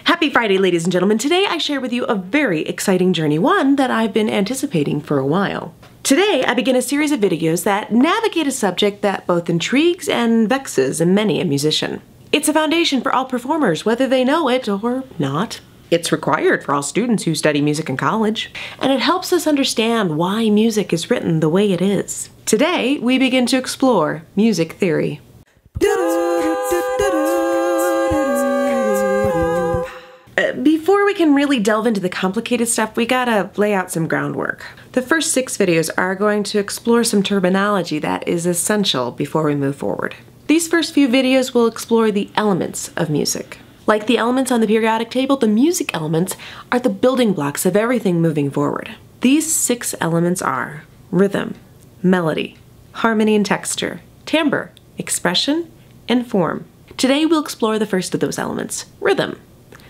Happy Friday, ladies and gentlemen. Today I share with you a very exciting journey, one that I've been anticipating for a while. Today I begin a series of videos that navigate a subject that both intrigues and vexes many a musician. It's a foundation for all performers, whether they know it or not. It's required for all students who study music in college, and it helps us understand why music is written the way it is. Today we begin to explore music theory. Before we can really delve into the complicated stuff, we gotta lay out some groundwork. The first 6 videos are going to explore some terminology that is essential before we move forward. These first few videos will explore the elements of music. Like the elements on the periodic table, the music elements are the building blocks of everything moving forward. These 6 elements are rhythm, melody, harmony and texture, timbre, expression, and form. Today we'll explore the first of those elements, rhythm,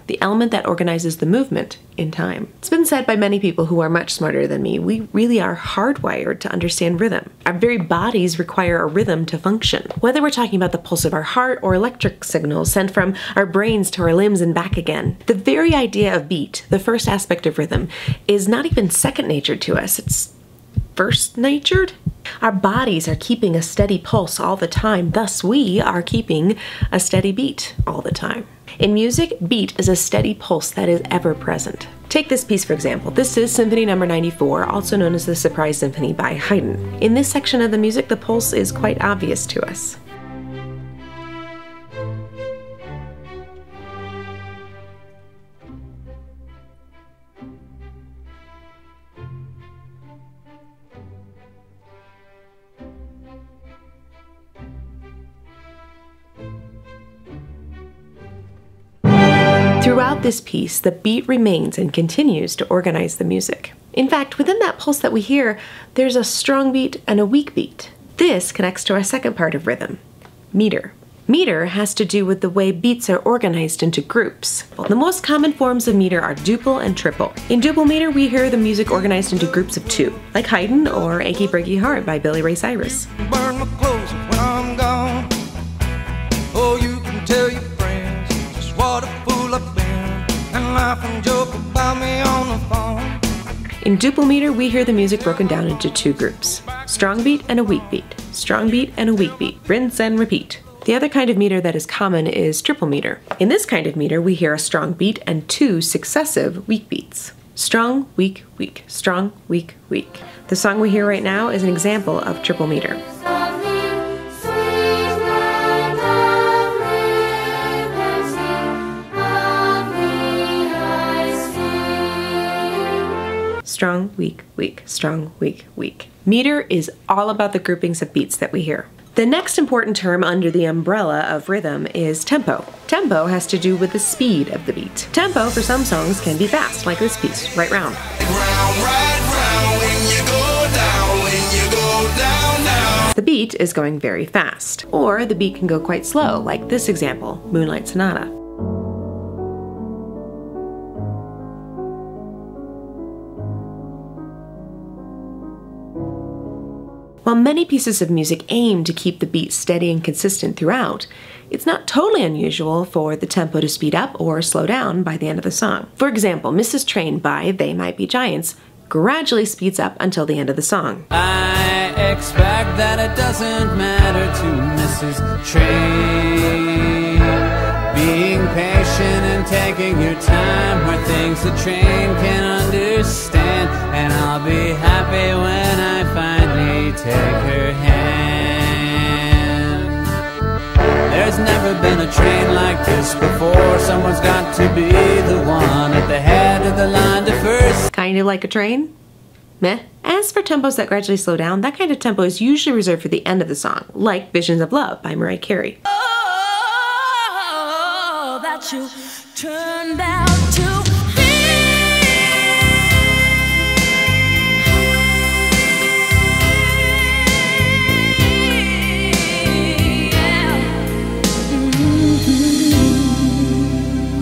the element that organizes the movement in time. It's been said by many people who are much smarter than me, we really are hardwired to understand rhythm. Our very bodies require a rhythm to function. Whether we're talking about the pulse of our heart or electric signals sent from our brains to our limbs and back again, the very idea of beat, the first aspect of rhythm, is not even second natured to us, it's first natured. Our bodies are keeping a steady pulse all the time, thus we are keeping a steady beat all the time. In music, beat is a steady pulse that is ever present. Take this piece for example. This is Symphony No. 94, also known as the Surprise Symphony by Haydn. In this section of the music, the pulse is quite obvious to us. Throughout this piece, the beat remains and continues to organize the music. In fact, within that pulse that we hear, there's a strong beat and a weak beat. This connects to our second part of rhythm, meter. Meter has to do with the way beats are organized into groups. The most common forms of meter are duple and triple. In duple meter, we hear the music organized into groups of 2, like Haydn or Achy, Breaky Heart by Billy Ray Cyrus. Burn my clothes when I'm gone. Oh, you can tell your friends just what a fool I've been, and laugh and joke about me on the phone. In duple meter, we hear the music broken down into 2 groups, strong beat and a weak beat, strong beat and a weak beat, rinse and repeat. The other kind of meter that is common is triple meter. In this kind of meter, we hear a strong beat and 2 successive weak beats. Strong, weak, weak, strong, weak, weak. The song we hear right now is an example of triple meter. Strong, weak, weak, strong, weak, weak. Meter is all about the groupings of beats that we hear. The next important term under the umbrella of rhythm is tempo. Tempo has to do with the speed of the beat. Tempo for some songs can be fast, like this piece, Right Round. The beat is going very fast. Or the beat can go quite slow, like this example, Moonlight Sonata. While many pieces of music aim to keep the beat steady and consistent throughout, it's not totally unusual for the tempo to speed up or slow down by the end of the song. For example, Mrs. Train by They Might Be Giants gradually speeds up until the end of the song. I expect that it doesn't matter to Mrs. Train. Being patient and taking your time are things the train can understand, and I'll be happy when I finally take her hand. There's never been a train like this before. Someone's got to be the one at the head of the line to first. Kind of like a train? Meh. As for tempos that gradually slow down, that kind of tempo is usually reserved for the end of the song, like Visions of Love by Mariah Carey. Oh, that you turned out to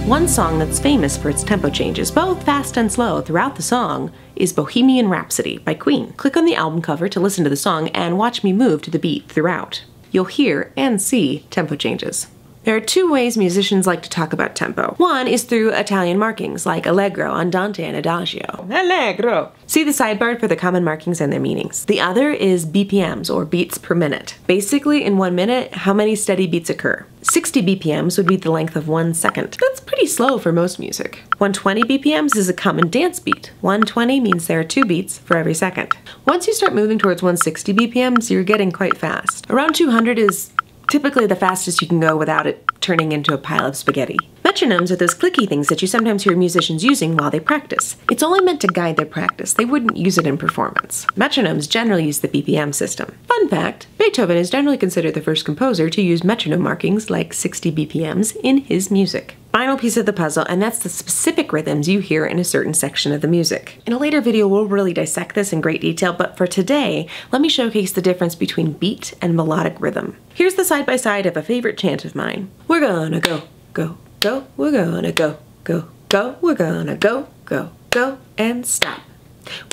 One song that's famous for its tempo changes, both fast and slow, throughout the song is Bohemian Rhapsody by Queen. Click on the album cover to listen to the song and watch me move to the beat throughout. You'll hear and see tempo changes. There are two ways musicians like to talk about tempo. One is through Italian markings, like allegro, andante, and adagio. Allegro! See the sidebar for the common markings and their meanings. The other is BPMs, or beats per minute. Basically, in 1 minute, how many steady beats occur. 60 BPMs would be the length of 1 second. That's pretty slow for most music. 120 BPMs is a common dance beat. 120 means there are 2 beats for every second. Once you start moving towards 160 BPMs, you're getting quite fast. Around 200 is typically the fastest you can go without it turning into a pile of spaghetti. Metronomes are those clicky things that you sometimes hear musicians using while they practice. It's only meant to guide their practice. They wouldn't use it in performance. Metronomes generally use the BPM system. Fun fact, Beethoven is generally considered the first composer to use metronome markings like 60 BPMs in his music. Final piece of the puzzle, and that's the specific rhythms you hear in a certain section of the music. In a later video, we'll really dissect this in great detail, but for today, let me showcase the difference between beat and melodic rhythm. Here's the side-by-side of a favorite chant of mine. We're gonna go, go, go, we're gonna go, go, go, we're gonna go, go, go, and stop.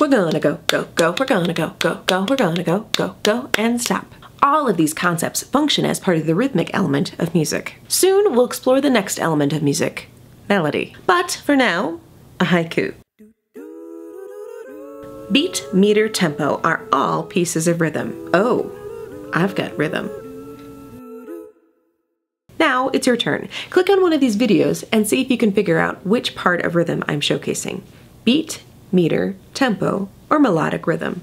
We're gonna go, go, go, we're gonna go, go, go, we're gonna go, go, go, and stop. All of these concepts function as part of the rhythmic element of music. Soon, we'll explore the next element of music, melody. But for now, a haiku. Beat, meter, tempo are all pieces of rhythm. Oh, I've got rhythm. Now it's your turn. Click on one of these videos and see if you can figure out which part of rhythm I'm showcasing. Beat, meter, tempo, or melodic rhythm.